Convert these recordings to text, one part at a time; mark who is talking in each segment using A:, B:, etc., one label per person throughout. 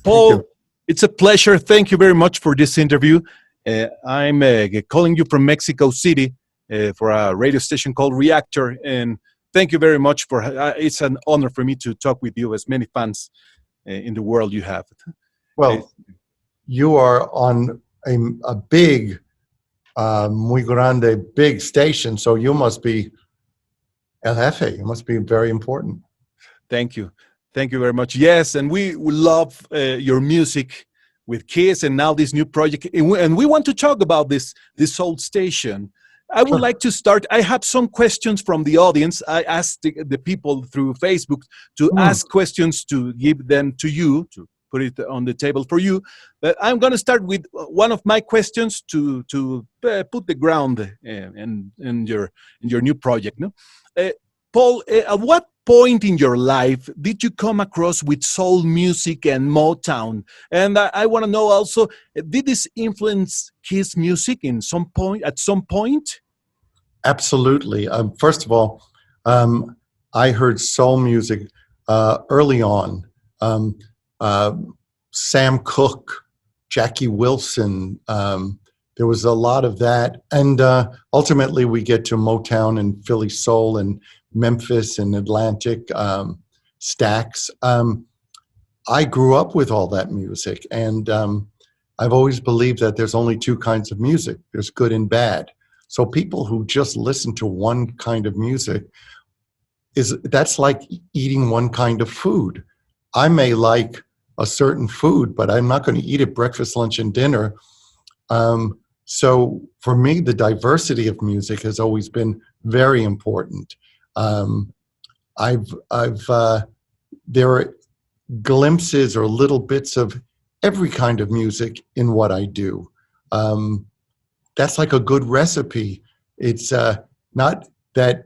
A: Thank
B: Paul,
A: you.
B: it's a pleasure. Thank you very much for this interview. I'm calling you from Mexico City for a radio station called Reactor, and thank you very much for. It's an honor for me to talk with you, as many fans in the world you have. Uh,
A: Well, you are on a big, muy grande, big station, so you must be El Jefe. You must be very important.
B: Thank you. Thank you very much. Yes, and we love your music with Kiss and now this new project. And we want to talk about this old station. I would
A: Sure.
B: like to start. I have some questions from the audience. I asked the people through Facebook to
A: Mm,
B: ask questions to give them to you, to put it on the table for you. But I'm going to start with one of my questions to put the ground in your new project. No? Uh, Paul, at what point in your life did you come across with soul music and Motown? And I want to know also, did this influence Kiss music in some point? At some point?
A: absolutely. First of all, I heard soul music early on. Um, uh, Sam Cooke, Jackie Wilson. There was a lot of that, and ultimately we get to Motown and Philly soul and Memphis and Atlantic Stax. I grew up with all that music, and I've always believed that there's only two kinds of music. There's good and bad. So people who just listen to one kind of music that's like eating one kind of food. I may like a certain food, but I'm not going to eat it breakfast, lunch, and dinner. So for me, the diversity of music has always been very important. Um, there are glimpses or little bits of every kind of music in what I do. That's like a good recipe. It's not that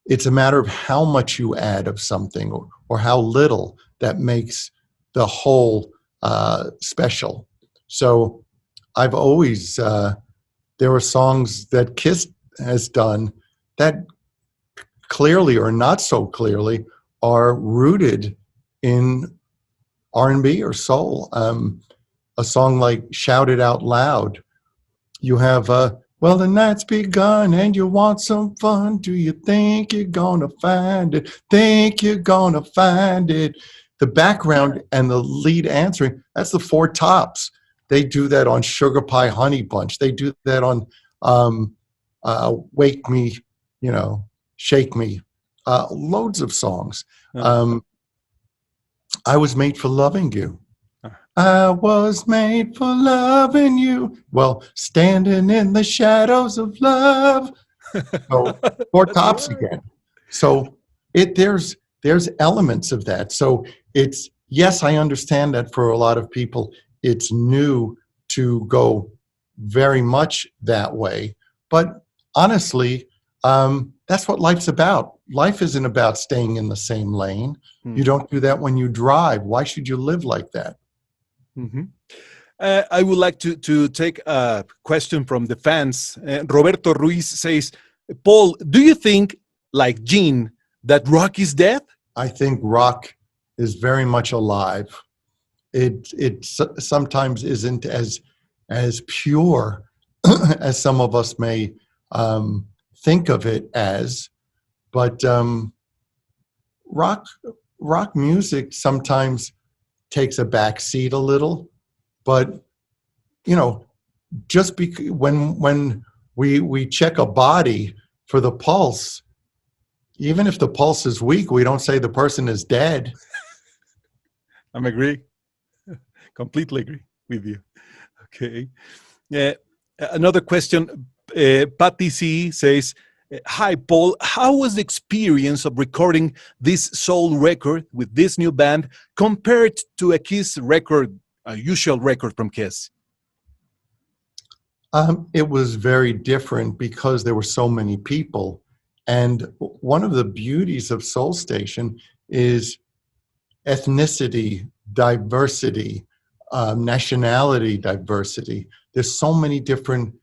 A: it's a matter of how much you add of something or how little that makes the whole special. So I've always, there are songs that Kiss has done that clearly or not so clearly are rooted in R&B or soul. A song like Shout It Out Loud, you have, well, the night's begun and you want some fun. Do you think you're gonna find it? Think you're gonna find it? The background and the lead answering, that's the Four Tops. They do that on Sugar Pie Honey Bunch. They do that on Wake Me, Shake Me. Loads of songs. I Was Made for Loving You. I was made for loving you. Well, standing in the shadows of love. So Four
B: That's
A: Tops
B: right.
A: again. So there's elements of that. So it's, yes, I understand that for a lot of people it's new to go very much that way. But honestly, that's what life's about. Life isn't about staying in the same lane. You don't do that when you drive. Why should you live like that?
B: Mm-hmm. I would like to take a question from the fans. Roberto Ruiz says, Paul, do you think, like Gene, that rock is dead?
A: I think rock is very much alive. It sometimes isn't as pure as some of us may think of it as, but rock music sometimes takes a back seat a little. But just when we check a body for the pulse, even if the pulse is weak, we don't say the person is dead.
B: I'm agree. Completely agree with you. Okay. Another question. Patty C says, hi, Paul. How was the experience of recording this soul record with this new band compared to a Kiss record, a usual record from Kiss?
A: It was very different because there were so many people. And one of the beauties of Soul Station is ethnicity, diversity, nationality diversity. There's so many different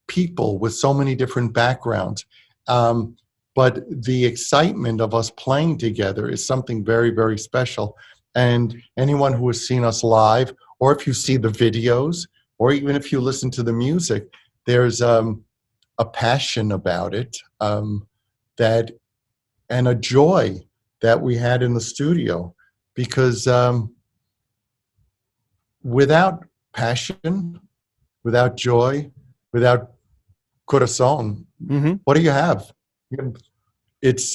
A: people with so many different backgrounds. But the excitement of us playing together is something very, very special. And anyone who has seen us live, or if you see the videos, or even if you listen to the music, there's a passion about it, that and a joy that we had in the studio, because without passion, without joy, without corazón, what do you have? It's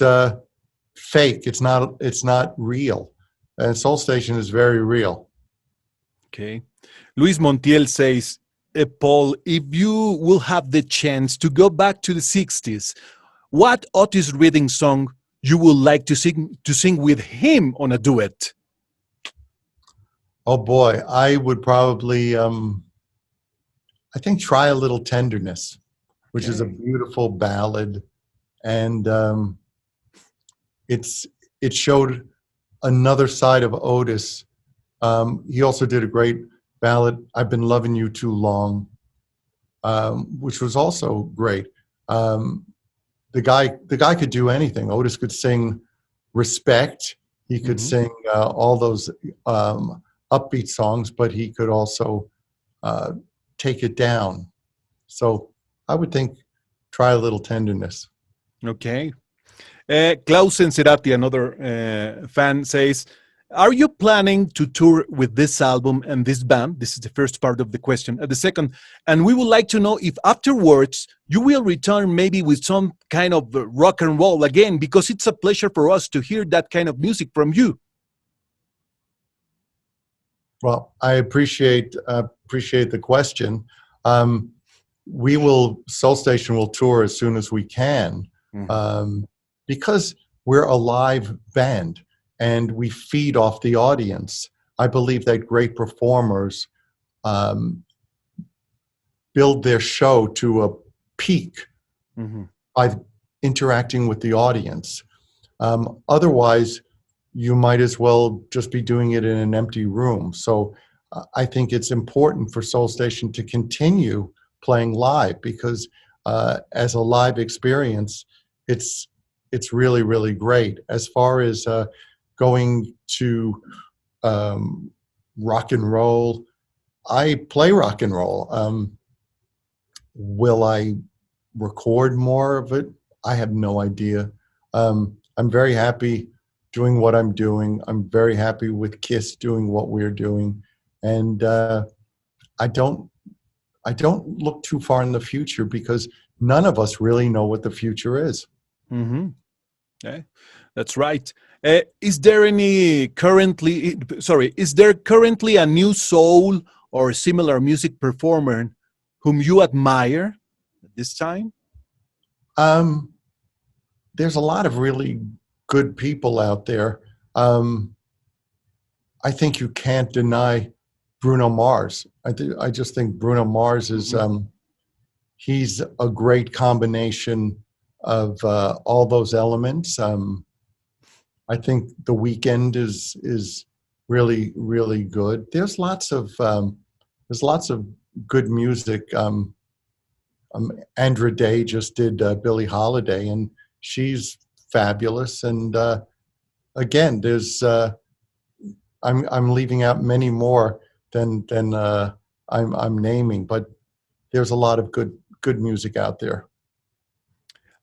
A: fake. It's not real. And Soul Station is very real.
B: Okay. Luis Montiel says, Paul, if you will have the chance to go back to the 60s, what Otis Redding song you would like to sing with him on a duet?
A: Oh boy, I would probably, I think, Try a Little Tenderness, which is a beautiful ballad, and it showed another side of Otis. He also did a great ballad, I've Been Loving You Too Long, which was also great. The guy could do anything. Otis could sing Respect. He could sing all those upbeat songs, but he could also take it down. So I would think Try a Little Tenderness.
B: Okay. Klaus Senserati, another fan, says, are you planning to tour with this album and this band? This is the first part of the question. The second, and we would like to know if afterwards you will return maybe with some kind of rock and roll again, because it's a pleasure for us to hear that kind of music from you.
A: Well, I appreciate the question. Soul Station will tour as soon as we can, because we're a live band and we feed off the audience. I believe that great performers build their show to a peak by interacting with the audience. Otherwise, you might as well just be doing it in an empty room. So I think it's important for Soul Station to continue playing live, because as a live experience, it's really, really great. As far as going to rock and roll, I play rock and roll. Will I record more of it? I have no idea. I'm very happy doing what I'm doing. I'm very happy with KISS doing what we're doing. And I don't look too far in the future, because none of us really know what the future is.
B: Okay, that's right. Is there currently a new soul or similar music performer whom you admire at this time?
A: There's a lot of really good people out there. I think you can't deny Bruno Mars. I just think Bruno Mars is he's a great combination of all those elements. I think The Weeknd is really, really good. There's lots of good music. Andra Day just did Billie Holiday, and she's fabulous. And again, there's I'm leaving out many more than I'm naming, but there's a lot of good music out there.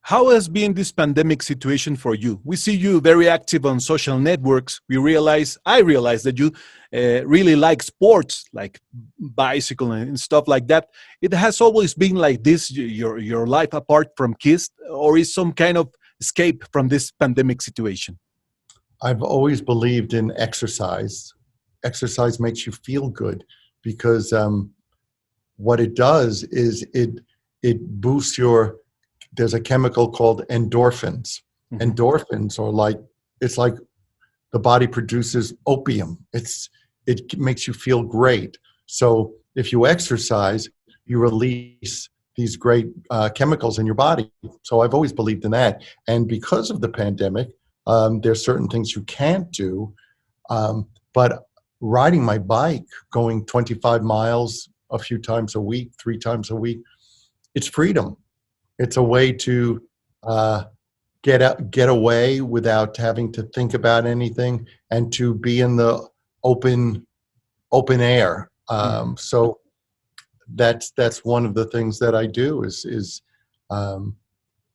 B: How has been this pandemic situation for you? We see you very active on social networks. I realize that you really like sports, like bicycle and stuff like that. It has always been like this, your life apart from KISS, or is some kind of escape from this pandemic situation?
A: I've always believed in exercise. Exercise makes you feel good, because what it does is it boosts there's a chemical called endorphins. Endorphins are it's like the body produces opium. It makes you feel great. So if you exercise, you release these great chemicals in your body. So I've always believed in that. And because of the pandemic, there's certain things you can't do. But riding my bike, going 25 miles a few times a week, 3 times a week, it's freedom. It's a way to get away without having to think about anything, and to be in the open air. So that's one of the things that I do is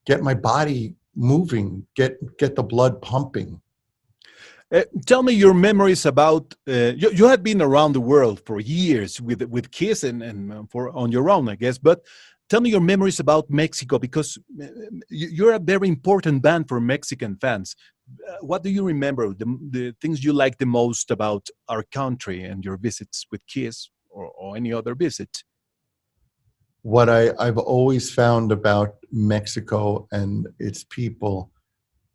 A: get my body moving, get the blood pumping.
B: Tell me your memories about. You had been around the world for years with Kiss and for on your own, I guess. But tell me your memories about Mexico, because you're a very important band for Mexican fans. What do you remember? The things you like the most about our country and your visits with Kiss or any other visit?
A: What I've always found about Mexico and its people,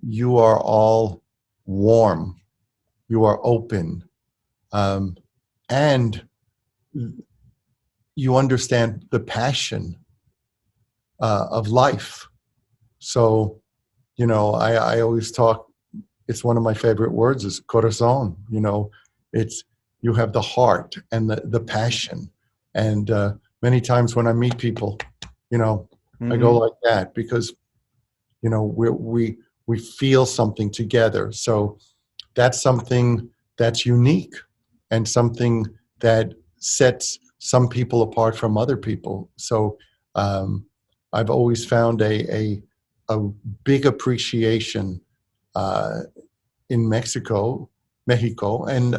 A: you are all warm, you are open, and you understand the passion of life. So, I always talk, it's one of my favorite words is corazón. It's, you have the heart and the passion. And many times when I meet people, I go like that because, we feel something together. So that's something that's unique and something that sets some people apart from other people. So I've always found a big appreciation in Mexico, and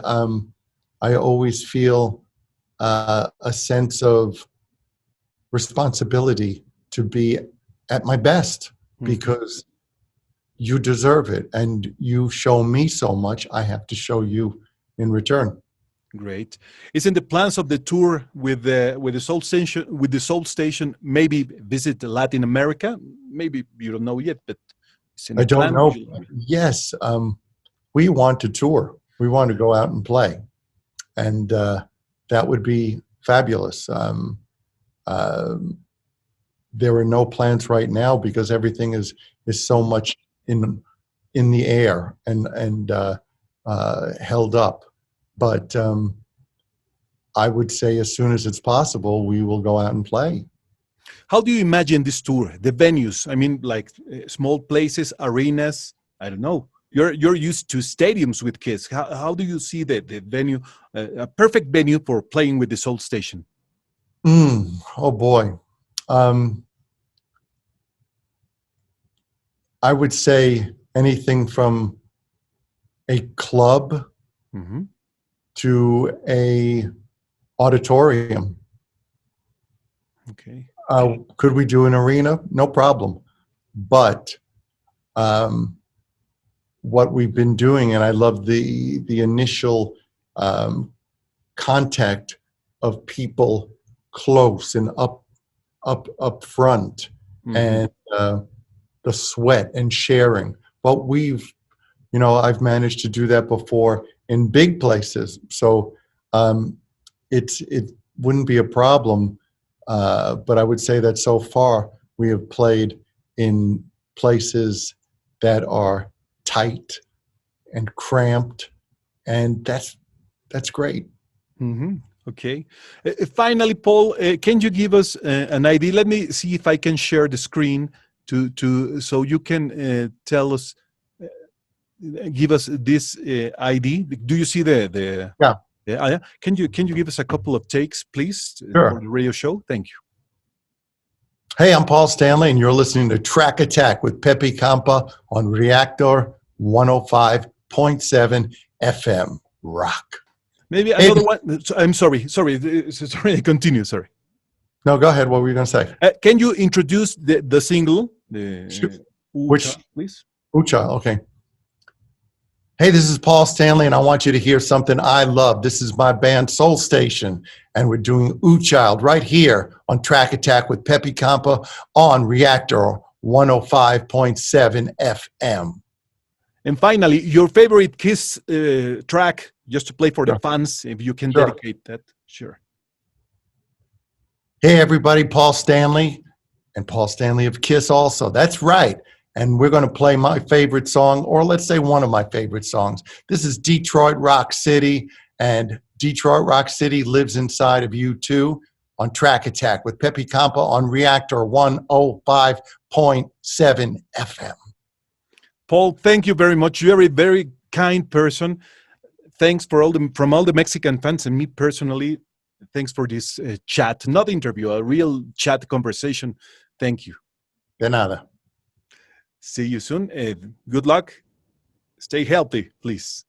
A: I always feel a sense of responsibility to be at my best, because you deserve it, and you show me so much, I have to show you in return.
B: Great. Is in the plans of the tour with the Soul Station, maybe visit Latin America? Maybe you don't know yet, but it's in the
A: I don't
B: plan.
A: know. Yes, we want to tour. We want to go out and play, and that would be fabulous. There are no plans right now because everything is so much in the air and held up. But I would say as soon as it's possible, we will go out and play.
B: How do you imagine this tour? The venues? I mean, like small places, arenas. I don't know. You're used to stadiums with Kiss. How do you see the venue? A perfect venue for playing with the Soul Station.
A: Oh boy. I would say anything from a club to a auditorium.
B: Okay.
A: Could we do an arena? No problem. But what we've been doing, and I love the initial contact of people close and up front, and the sweat and sharing. But I've managed to do that before in big places, so it wouldn't be a problem. But I would say that so far we have played in places that are tight and cramped, and that's great.
B: Okay. Finally, Paul, can you give us an idea? Let me see if I can share the screen so you can tell us, give us this ID. Do you see the
A: Yeah.
B: Yeah. Can you give us a couple of takes, please,
A: Sure.
B: for the radio show? Thank you.
A: Hey, I'm Paul Stanley, and you're listening to Track Attack with Pepe Campa on Reactor 105.7 FM Rock.
B: Maybe another one. I'm sorry. Sorry. Continue. Sorry.
A: No, go ahead. What were you going to say?
B: Can you introduce the single?
A: Which,
B: please?
A: Ucha, okay. Hey, this is Paul Stanley, and I want you to hear something I love. This is my band Soul Station, and we're doing Ooh Child right here on Track Attack with Pepe Campa on Reactor 105.7 FM.
B: And finally, your favorite Kiss track, just to play for the fans, if you can dedicate that. Sure.
A: Hey, everybody, Paul Stanley, and Paul Stanley of Kiss also. That's right. And we're going to play my favorite song, or let's say one of my favorite songs. This is Detroit Rock City, and Detroit Rock City lives inside of you too on Track Attack with Pepe Campa on Reactor 105.7 FM.
B: Paul, thank you very much. You're a very kind person. Thanks for from all the Mexican fans and me personally. Thanks for this chat, not interview, a real chat conversation. Thank you.
A: De nada.
B: See you soon. Good luck. Stay healthy, please.